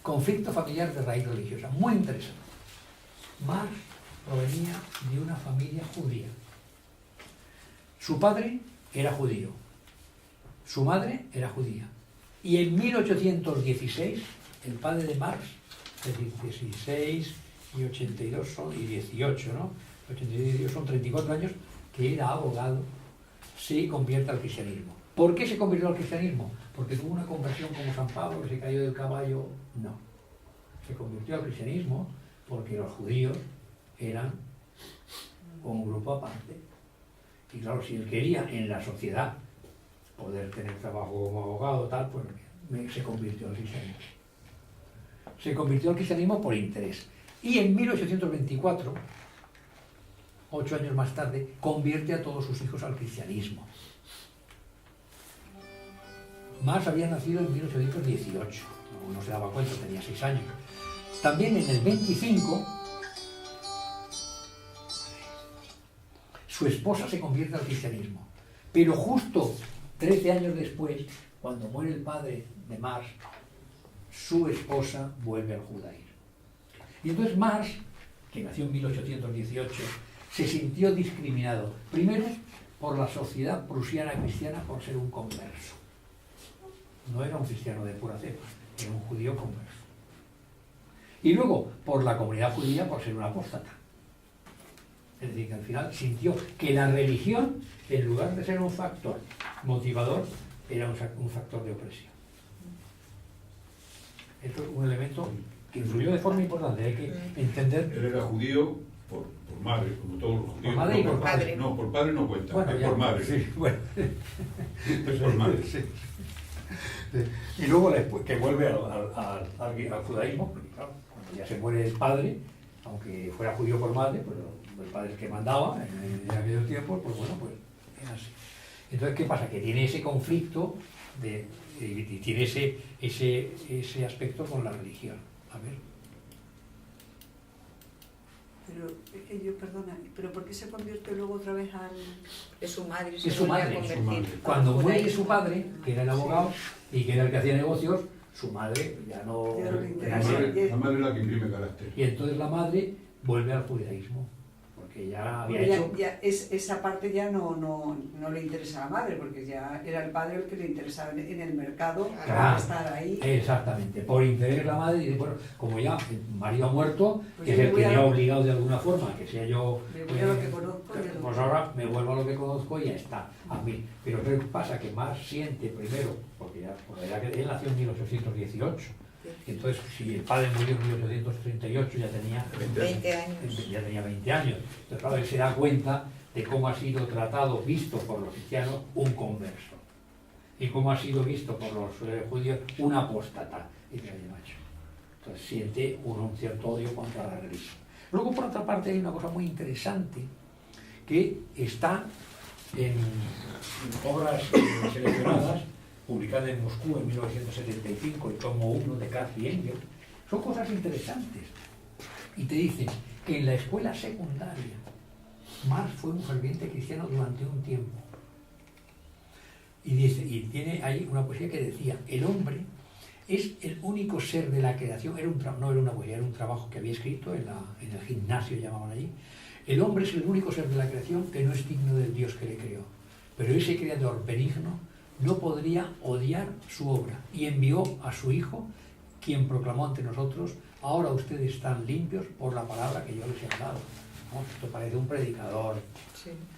Conflicto familiar de raíz religiosa, muy interesante. Marx provenía de una familia judía. Su padre era judío, su madre era judía. Y en 1816, el padre de Marx, es decir, 16 y 82 y 18, ¿no? 82 son 34 años, que era abogado, se convierte al cristianismo. ¿Por qué se convirtió al cristianismo? Porque tuvo una conversión como San Pablo, que se cayó del caballo. No. Se convirtió al cristianismo porque los judíos eran un grupo aparte. Y claro, si él quería en la sociedad poder tener trabajo como abogado, tal, pues se convirtió al cristianismo. Se convirtió al cristianismo por interés. Y en 1824, 8 años más tarde, convierte a todos sus hijos al cristianismo. Marx había nacido en 1818, no se daba cuenta, tenía 6 años. También en el 25, su esposa se convierte al cristianismo. Pero justo 13 años después, cuando muere el padre de Marx, su esposa vuelve al judaísmo. Y entonces Marx, que nació en 1818, se sintió discriminado, primero por la sociedad prusiana cristiana por ser un converso. No era un cristiano de pura cepa, era un judío converso. Y luego por la comunidad judía por ser un apóstata. Es decir, que al final sintió que la religión, en lugar de ser un factor motivador, era un factor de opresión. Esto es un elemento que influyó de forma importante. Hay que entender... Él era judío por madre, como todos los judíos. Por madre y por padre. No, por padre no cuenta, bueno, es ya, por madre. Sí, bueno. Es por madre. Sí. Y luego después que vuelve al judaísmo, porque claro, cuando ya se muere el padre, aunque fuera judío por madre, pues el padre es que mandaba en aquellos tiempos, pues bueno, pues es así. Entonces, ¿qué pasa? Que tiene ese conflicto y tiene ese aspecto con la religión. A ver. Pero es que yo, perdona, ¿pero por qué se convierte luego otra vez al...? Es su madre, Es su madre. Cuando muere su padre, que era el abogado y que era el que hacía negocios, su madre ya no... La madre es la que imprime carácter. Y entonces la madre vuelve al judaísmo, porque ya había hecho... esa parte ya no le interesa a la madre, porque ya era el padre el que le interesaba en el mercado, Claro, estar ahí. Exactamente, por interés la madre dice, bueno, como ya el marido ha muerto, Pues que es el que me ha obligado de alguna forma, que sea yo... Me voy a lo que conozco. Pues ahora me vuelvo a lo que conozco y ya está, a mí. Pero ¿qué pasa? Que Marx siente primero, porque ya, por la edad que él nació en 1818, entonces si el padre murió en 1838 ya tenía 20 años. Ya tenía 20 años. Entonces claro, él se da cuenta de cómo ha sido tratado, visto por los cristianos, un converso. Y cómo ha sido visto por los judíos un apóstata. Y que haya macho. Entonces siente un cierto odio contra la religión. Luego, por otra parte, hay una cosa muy interesante que está en obras seleccionadas, publicadas en Moscú en 1975, el tomo 1 de Katz y Engels. Son cosas interesantes. Y te dicen que en la escuela secundaria Marx fue un ferviente cristiano durante un tiempo. Y dice, y tiene ahí una poesía que decía, el hombre es el único ser de la creación, no era una poesía, era un trabajo que había escrito en el gimnasio, llamaban allí. El hombre es el único ser de la creación que no es digno del Dios que le creó. Pero ese creador benigno no podría odiar su obra y envió a su Hijo, quien proclamó ante nosotros, ahora ustedes están limpios por la palabra que yo les he dado. ¿No? Esto parece un predicador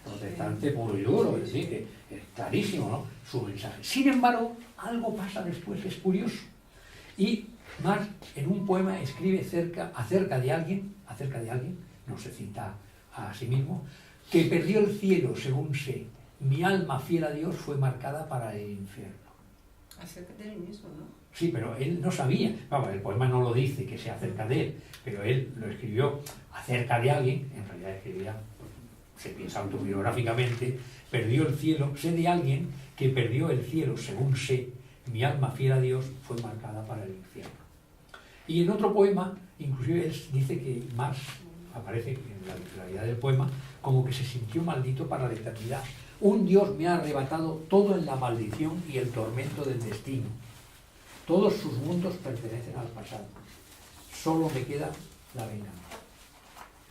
protestante puro y duro, es decir, que es clarísimo, ¿no?, su mensaje. Sin embargo, algo pasa después, es curioso. Y Marx en un poema escribe acerca de alguien, no se cita a sí mismo, que perdió el cielo, según sé, mi alma fiel a Dios fue marcada para el infierno. Acerca de él mismo, ¿no? Sí, pero él no sabía, vamos, el poema no lo dice que sea acerca de él, pero él lo escribió acerca de alguien, en realidad escribía, se piensa autobiográficamente, perdió el cielo, sé de alguien que perdió el cielo, según sé, mi alma fiel a Dios fue marcada para el infierno. Y en otro poema, inclusive él dice que Marx aparece en la literalidad del poema como que se sintió maldito para la eternidad. Un Dios me ha arrebatado todo en la maldición y el tormento del destino. Todos sus mundos pertenecen al pasado. Solo me queda la venganza.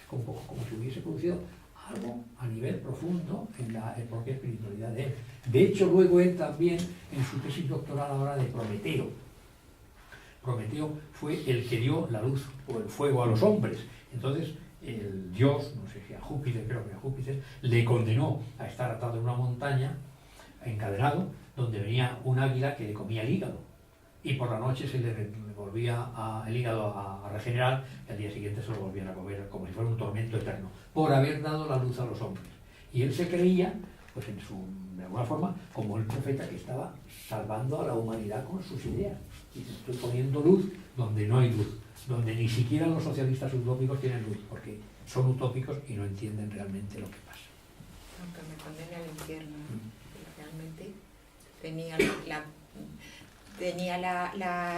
Es un poco como si hubiese producido algo a nivel profundo en la propia espiritualidad de él. De hecho, luego él también, en su tesis doctoral, habla de Prometeo. Prometeo fue el que dio la luz o el fuego a los hombres. Entonces, el dios, no sé si a Júpiter, creo que a Júpiter, le condenó a estar atado en una montaña, encadenado, donde venía un águila que le comía el hígado. Y por la noche se le volvía el hígado a regenerar, y al día siguiente se lo volvían a comer, como si fuera un tormento eterno, por haber dado la luz a los hombres. Y él se creía, pues de alguna forma, como el profeta que estaba salvando a la humanidad con sus ideas. Y estoy poniendo luz donde no hay luz, donde ni siquiera los socialistas utópicos tienen luz, porque son utópicos y no entienden realmente lo que pasa. Aunque me condene al infierno, realmente tenía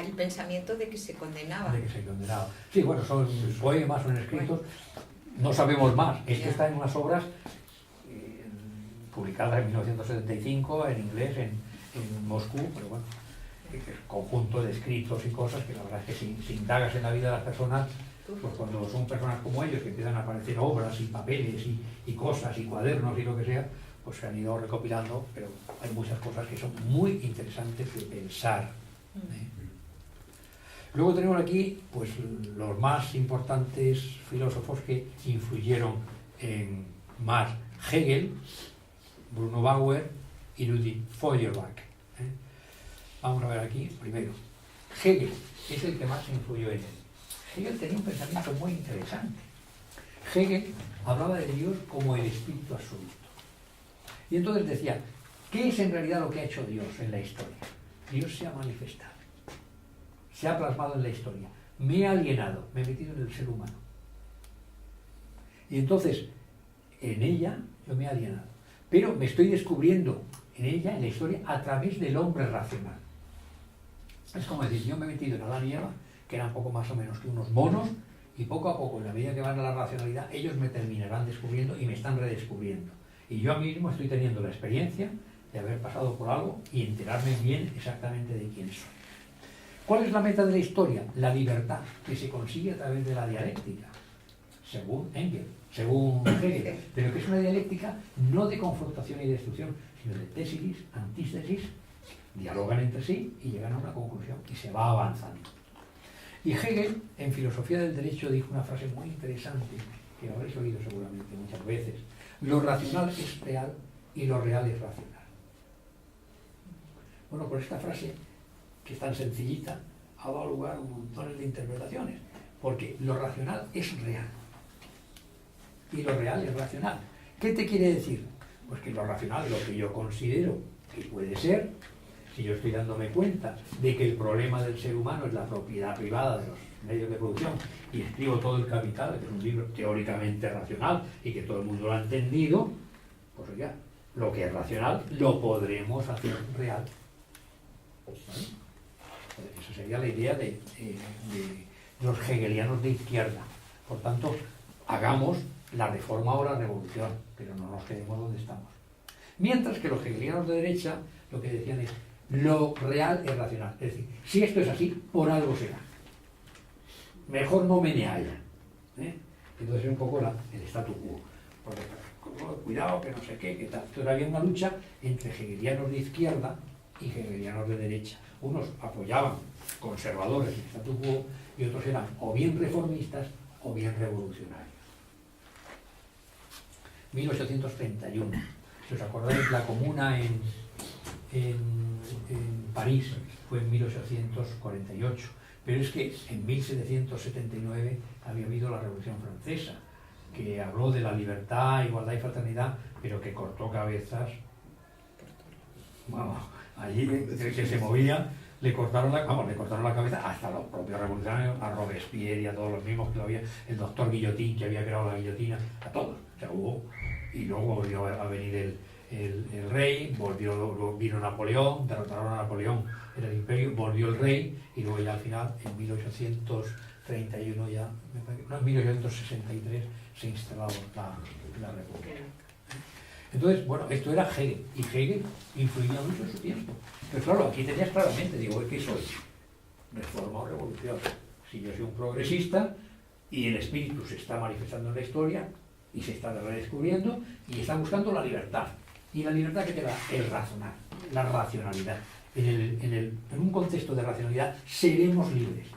el pensamiento de que se condenaba. De que se condenaba. Sí, bueno, son poemas, son escritos, no sabemos más. Esto está en unas obras publicadas en 1975 en inglés en Moscú, pero bueno, conjunto de escritos y cosas que la verdad es que si indagas en la vida de las personas, pues cuando son personas como ellos que empiezan a aparecer obras y papeles y cosas y cuadernos y lo que sea, pues se han ido recopilando, pero hay muchas cosas que son muy interesantes de pensar. Luego tenemos aquí pues los más importantes filósofos que influyeron en Marx: Hegel, Bruno Bauer y Ludwig Feuerbach. Vamos a ver aquí primero. Hegel es el que más influyó en él. Hegel tenía un pensamiento muy interesante. Hegel hablaba de Dios como el espíritu absoluto. Y entonces decía, ¿qué es en realidad lo que ha hecho Dios en la historia? Dios se ha manifestado, se ha plasmado en la historia, me he alienado, me he metido en el ser humano. Y entonces, en ella yo me he alienado, pero me estoy descubriendo en ella, en la historia, a través del hombre racional. Es como decir, yo me he metido en Adán y Eva, que eran poco más o menos que unos monos, y poco a poco, en la medida que van a la racionalidad, ellos me terminarán descubriendo y me están redescubriendo. Y yo a mí mismo estoy teniendo la experiencia de haber pasado por algo y enterarme bien exactamente de quién soy. ¿Cuál es la meta de la historia? La libertad, que se consigue a través de la dialéctica, según Engels, según Hegel, pero que es una dialéctica no de confrontación y destrucción, sino de tesis, antítesis, dialogan entre sí y llegan a una conclusión y se va avanzando. Y Hegel, en Filosofía del Derecho, dijo una frase muy interesante, que habréis oído seguramente muchas veces: lo racional es real y lo real es racional. Bueno, por esta frase, que es tan sencillita, ha dado lugar a un montón de interpretaciones, porque lo racional es real y lo real es racional. ¿Qué te quiere decir? Pues que lo racional es lo que yo considero que puede ser, si yo estoy dándome cuenta de que el problema del ser humano es la propiedad privada de los medios de producción y escribo Todo el Capital, que es un libro teóricamente racional y que todo el mundo lo ha entendido, pues ya, lo que es racional lo podremos hacer real. ¿Vale? Esa sería la idea de los hegelianos de izquierda. Por tanto, hagamos la reforma o la revolución, pero no nos quedemos donde estamos. Mientras que los hegelianos de derecha lo que decían es: lo real es racional. Es decir, si esto es así, por algo será. Mejor no me haya. Entonces es un poco el statu quo. Porque, cuidado, que no sé qué, que tal. Entonces había una lucha entre hegelianos de izquierda y hegelianos de derecha. Unos apoyaban conservadores el statu quo y otros eran o bien reformistas o bien revolucionarios. 1831. Si os acordáis, la Comuna en París fue en 1848, pero es que en 1779 había habido la Revolución Francesa, que habló de la libertad, igualdad y fraternidad, pero que cortó cabezas. Vamos, allí el que se movía le cortaron la cabeza hasta los propios revolucionarios, a Robespierre y a todos los mismos que lo había, el doctor Guillotín, que había creado la guillotina, a todos. O sea, y luego volvió a venir el rey, vino Napoleón, derrotaron a Napoleón en el imperio, volvió el rey, y luego ya al final, en 1831 ya, en 1863 se instaló la república. Entonces, bueno, esto era Hegel, y Hegel influía mucho en su tiempo. Pero claro, aquí tenías claramente, digo, ¿qué soy? Dios, si yo soy un progresista y el espíritu se está manifestando en la historia y se está redescubriendo y está buscando la libertad. Y la libertad que te da el razonar, la racionalidad. En un contexto de racionalidad seremos libres.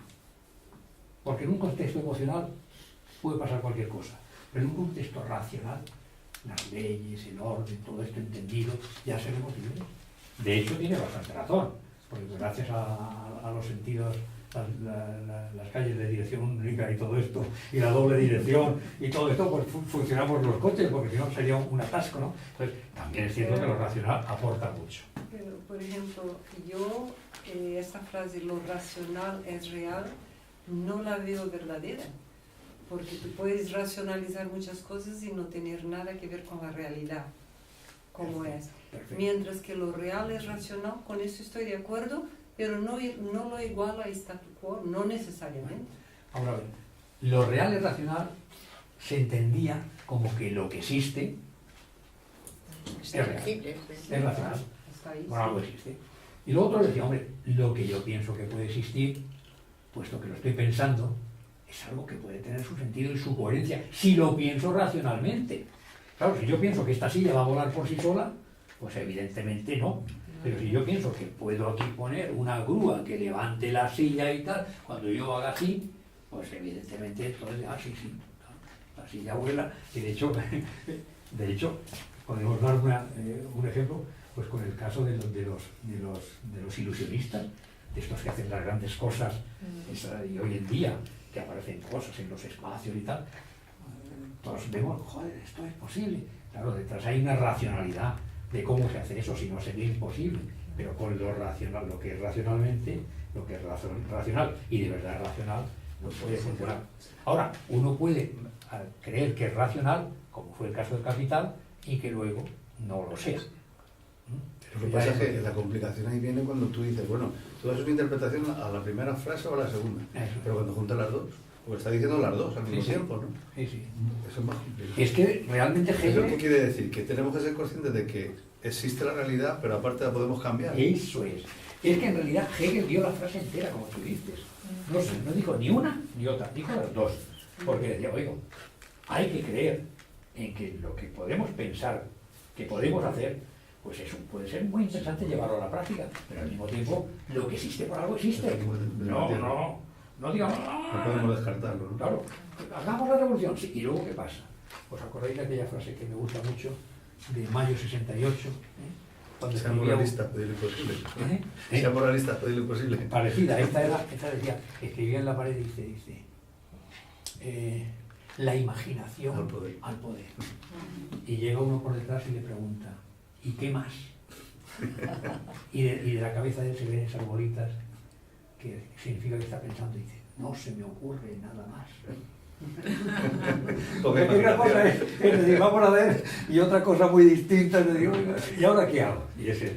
Porque en un contexto emocional puede pasar cualquier cosa. Pero en un contexto racional, las leyes, el orden, todo esto entendido, ya seremos libres. De hecho, tiene bastante razón. Porque gracias a los sentidos, las calles de dirección única y todo esto, y la doble dirección y todo esto, pues funcionamos los coches, porque si no sería un atasco, ¿no? Entonces, también es cierto que lo racional aporta mucho. Pero, por ejemplo, yo esa frase, lo racional es real, no la veo verdadera, porque tú puedes racionalizar muchas cosas y no tener nada que ver con la realidad, como es. Perfecto. Mientras que lo real es racional, con eso estoy de acuerdo, pero no lo iguala a statu quo, no necesariamente. Ahora bien, lo real y racional se entendía como que lo que existe Es real. tangible, es racional, Está ahí. por algo existe. Y lo otro decía, hombre, lo que yo pienso que puede existir, puesto que lo estoy pensando, es algo que puede tener su sentido y su coherencia, si lo pienso racionalmente. Claro, si yo pienso que esta silla va a volar por sí sola, pues evidentemente no. Pero si yo pienso que puedo aquí poner una grúa que levante la silla y tal, cuando yo haga así, pues evidentemente entonces, sí, la silla vuela. Y de hecho podemos dar un ejemplo, pues con el caso de los ilusionistas, de estos que hacen las grandes cosas, y hoy en día, que aparecen cosas en los espacios y tal, todos vemos, joder, esto es posible. Claro, detrás hay una racionalidad de cómo se hace eso, si no sería imposible, pero con lo racional, lo que es racionalmente, lo que es racional y de verdad racional, no puede funcionar. Ahora, uno puede creer que es racional, como fue el caso del Capital, y que luego no lo sea. Lo que pasa es que la complicación ahí viene cuando tú dices, bueno, tú das una interpretación a la primera frase o a la segunda, Eso. pero cuando juntas las dos, porque está diciendo las dos al mismo Sí. tiempo, ¿no? Sí. Eso es más complicado. Es que realmente ¿Eso qué Hegel, quiere decir? Que tenemos que ser conscientes de que existe la realidad, pero aparte la podemos cambiar. eso es. Es que en realidad Hegel dio la frase entera, como tú dices. No dijo ni una ni otra, dijo las dos. Porque decía, oigo, hay que creer en que lo que podemos pensar, que podemos hacer, pues eso puede ser muy interesante llevarlo a la práctica, pero al mismo tiempo lo que existe por algo existe. No digamos, No podemos descartarlo, ¿no? claro, hagamos la revolución, sí, y luego ¿qué pasa? ¿Os acordáis de aquella frase que me gusta mucho, de mayo 68? Cuando Sea escribía moralista, pedir lo imposible. ¿Eh? Sea moralista, pedir lo imposible. Parecida, esta decía, escribía en la pared, dice, la imaginación Al poder. Y llega uno por detrás y le pregunta, ¿y qué más? Y de la cabeza de él se ven esas bolitas, que significa que está pensando, y dice, no se me ocurre nada más. Poca Porque una cosa imaginación. es decir, vamos a ver, y otra cosa muy distinta es decir, ¿y ahora qué hago? Y ese es